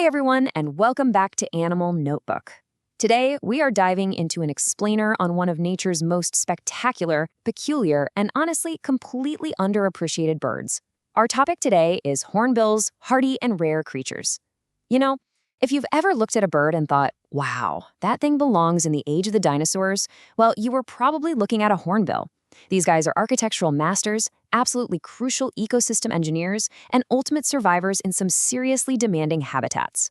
everyone, and welcome back to Animal Notebook. Today, we are diving into an explainer on one of nature's most spectacular, peculiar, and honestly completely underappreciated birds. Our topic today is hornbills, hardy and rare creatures. You know, if you've ever looked at a bird and thought, wow, that thing belongs in the age of the dinosaurs, well, you were probably looking at a hornbill. These guys are architectural masters, absolutely crucial ecosystem engineers, and ultimate survivors in some seriously demanding habitats.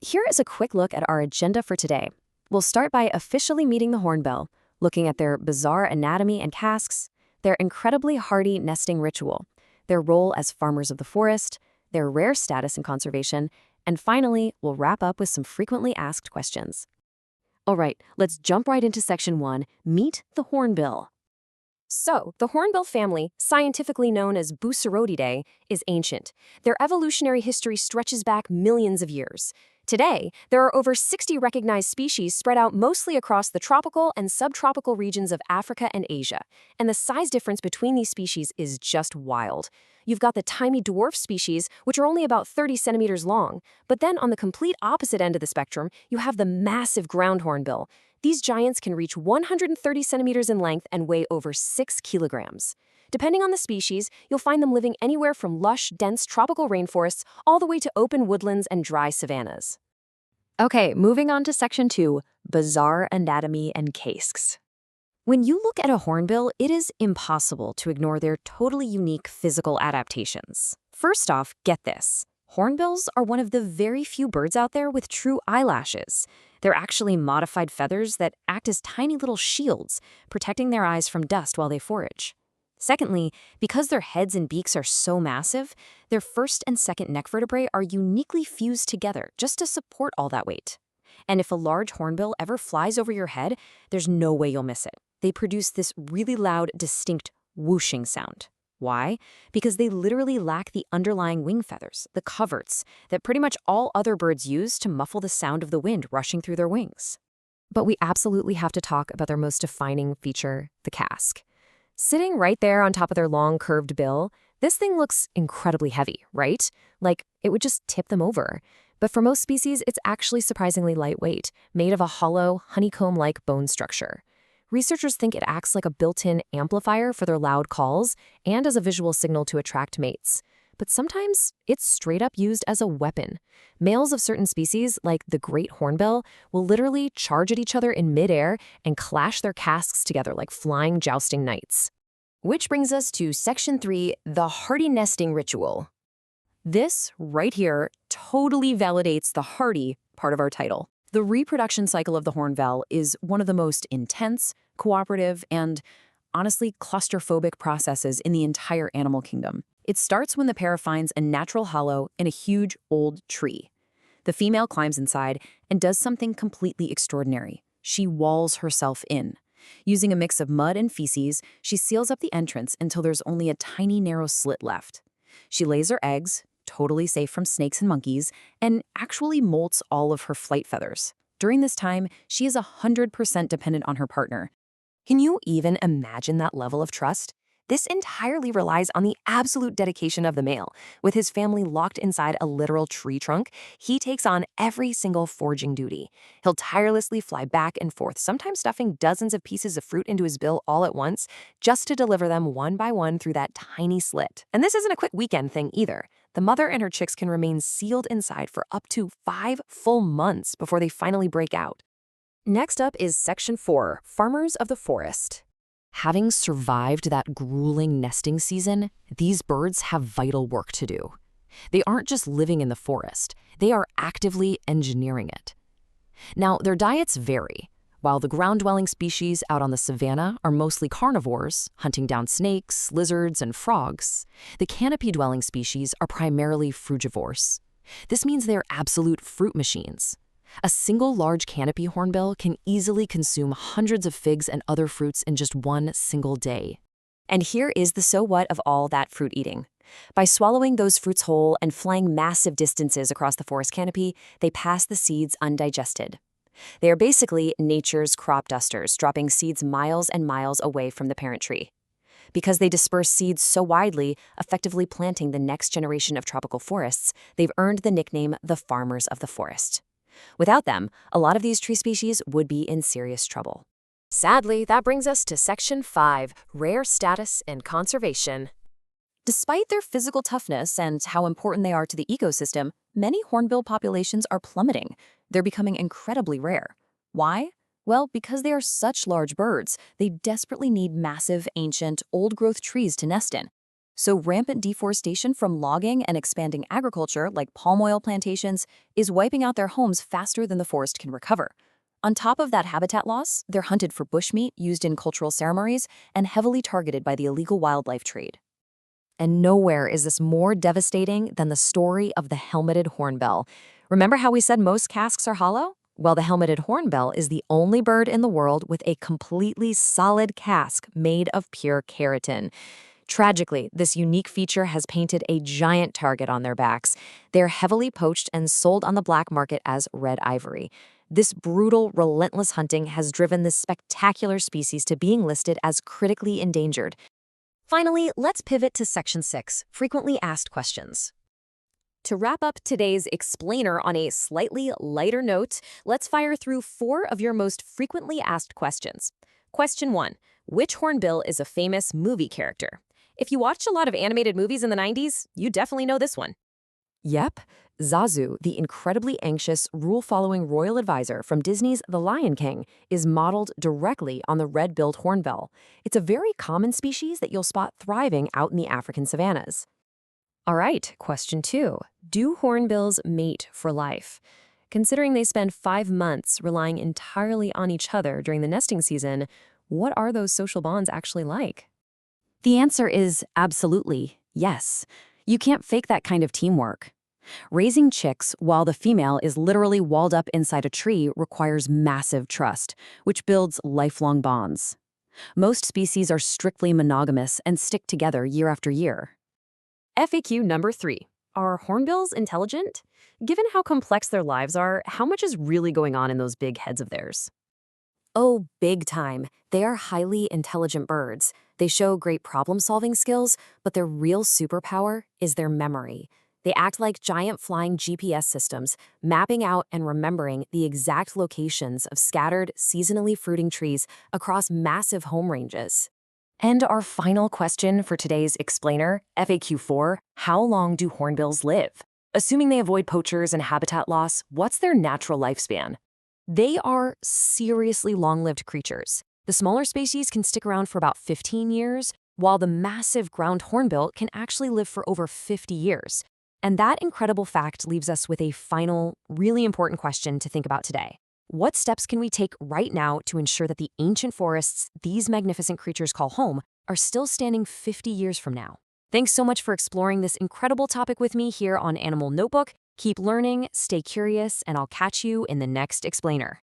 Here is a quick look at our agenda for today. We'll start by officially meeting the hornbill, looking at their bizarre anatomy and casques, their incredibly hardy nesting ritual, their role as farmers of the forest, their rare status in conservation, and finally, we'll wrap up with some frequently asked questions. All right, let's jump right into section 1, Meet the Hornbill. So, the hornbill family, scientifically known as Bucerodidae, is ancient. Their evolutionary history stretches back millions of years. Today, there are over 60 recognized species spread out mostly across the tropical and subtropical regions of Africa and Asia, and the size difference between these species is just wild. You've got the tiny dwarf species, which are only about 30 centimeters long, but then on the complete opposite end of the spectrum, you have the massive ground hornbill. These giants can reach 130 centimeters in length and weigh over 6 kilograms. Depending on the species, you'll find them living anywhere from lush, dense tropical rainforests all the way to open woodlands and dry savannas. Okay, moving on to section 2, Bizarre Anatomy and Casques. When you look at a hornbill, it is impossible to ignore their totally unique physical adaptations. First off, get this. Hornbills are one of the very few birds out there with true eyelashes. They're actually modified feathers that act as tiny little shields, protecting their eyes from dust while they forage. Secondly, because their heads and beaks are so massive, their first and second neck vertebrae are uniquely fused together just to support all that weight. And if a large hornbill ever flies over your head, there's no way you'll miss it. They produce this really loud, distinct whooshing sound. Why? Because they literally lack the underlying wing feathers, the coverts, that pretty much all other birds use to muffle the sound of the wind rushing through their wings. But we absolutely have to talk about their most defining feature, the casque. Sitting right there on top of their long, curved bill, this thing looks incredibly heavy, right? Like it would just tip them over. But for most species, it's actually surprisingly lightweight, made of a hollow, honeycomb-like bone structure. Researchers think it acts like a built-in amplifier for their loud calls and as a visual signal to attract mates. But sometimes it's straight up used as a weapon. Males of certain species, like the great hornbill, will literally charge at each other in midair and clash their casques together like flying jousting knights. Which brings us to section 3, the hardy nesting ritual. This right here totally validates the hardy part of our title. The reproduction cycle of the hornbill is one of the most intense, cooperative, and honestly claustrophobic processes in the entire animal kingdom. It starts when the pair finds a natural hollow in a huge old tree. The female climbs inside and does something completely extraordinary. She walls herself in. Using a mix of mud and feces, she seals up the entrance until there's only a tiny narrow slit left. She lays her eggs, totally safe from snakes and monkeys, and actually molts all of her flight feathers. During this time, she is 100% dependent on her partner. Can you even imagine that level of trust? This entirely relies on the absolute dedication of the male. With his family locked inside a literal tree trunk, he takes on every single foraging duty. He'll tirelessly fly back and forth, sometimes stuffing dozens of pieces of fruit into his bill all at once, just to deliver them one by one through that tiny slit. And this isn't a quick weekend thing either. The mother and her chicks can remain sealed inside for up to 5 full months before they finally break out. Next up is section 4, Farmers of the Forest. Having survived that grueling nesting season, these birds have vital work to do. They aren't just living in the forest, they are actively engineering it. Now, their diets vary. While the ground-dwelling species out on the savanna are mostly carnivores, hunting down snakes, lizards, and frogs, the canopy-dwelling species are primarily frugivores. This means they're absolute fruit machines. A single large canopy hornbill can easily consume hundreds of figs and other fruits in just one single day. And here is the so what of all that fruit eating. By swallowing those fruits whole and flying massive distances across the forest canopy, they pass the seeds undigested. They are basically nature's crop dusters, dropping seeds miles and miles away from the parent tree. Because they disperse seeds so widely, effectively planting the next generation of tropical forests, they've earned the nickname the farmers of the forest. Without them, a lot of these tree species would be in serious trouble. Sadly, that brings us to Section 5, Rare Status and Conservation. Despite their physical toughness and how important they are to the ecosystem, many hornbill populations are plummeting. They're becoming incredibly rare. Why? Well, because they are such large birds, they desperately need massive, ancient, old-growth trees to nest in. So rampant deforestation from logging and expanding agriculture, like palm oil plantations, is wiping out their homes faster than the forest can recover. On top of that habitat loss, they're hunted for bushmeat used in cultural ceremonies and heavily targeted by the illegal wildlife trade. And nowhere is this more devastating than the story of the helmeted hornbill. Remember how we said most casques are hollow? Well, the helmeted hornbill is the only bird in the world with a completely solid casque made of pure keratin. Tragically, this unique feature has painted a giant target on their backs. They're heavily poached and sold on the black market as red ivory. This brutal, relentless hunting has driven this spectacular species to being listed as critically endangered. Finally, let's pivot to Section 6, Frequently Asked Questions. To wrap up today's explainer on a slightly lighter note, let's fire through 4 of your most frequently asked questions. Question 1. Which hornbill is a famous movie character? If you watched a lot of animated movies in the 90s, you definitely know this one. Yep, Zazu, the incredibly anxious, rule-following royal advisor from Disney's The Lion King, is modeled directly on the red-billed hornbill. It's a very common species that you'll spot thriving out in the African savannas. All right, question 2. Do hornbills mate for life? Considering they spend 5 months relying entirely on each other during the nesting season, what are those social bonds actually like? The answer is absolutely yes. You can't fake that kind of teamwork. Raising chicks while the female is literally walled up inside a tree requires massive trust, which builds lifelong bonds. Most species are strictly monogamous and stick together year after year. FAQ number 3. Are hornbills intelligent? Given how complex their lives are, how much is really going on in those big heads of theirs? Oh, big time. They are highly intelligent birds. They show great problem-solving skills, but their real superpower is their memory. They act like giant flying GPS systems, mapping out and remembering the exact locations of scattered, seasonally fruiting trees across massive home ranges. And our final question for today's explainer, FAQ 4, how long do hornbills live? Assuming they avoid poachers and habitat loss, what's their natural lifespan? They are seriously long-lived creatures. The smaller species can stick around for about 15 years, while the massive ground hornbill can actually live for over 50 years. And that incredible fact leaves us with a final, really important question to think about today. What steps can we take right now to ensure that the ancient forests these magnificent creatures call home are still standing 50 years from now? Thanks so much for exploring this incredible topic with me here on Animal Notebook. Keep learning, stay curious, and I'll catch you in the next explainer.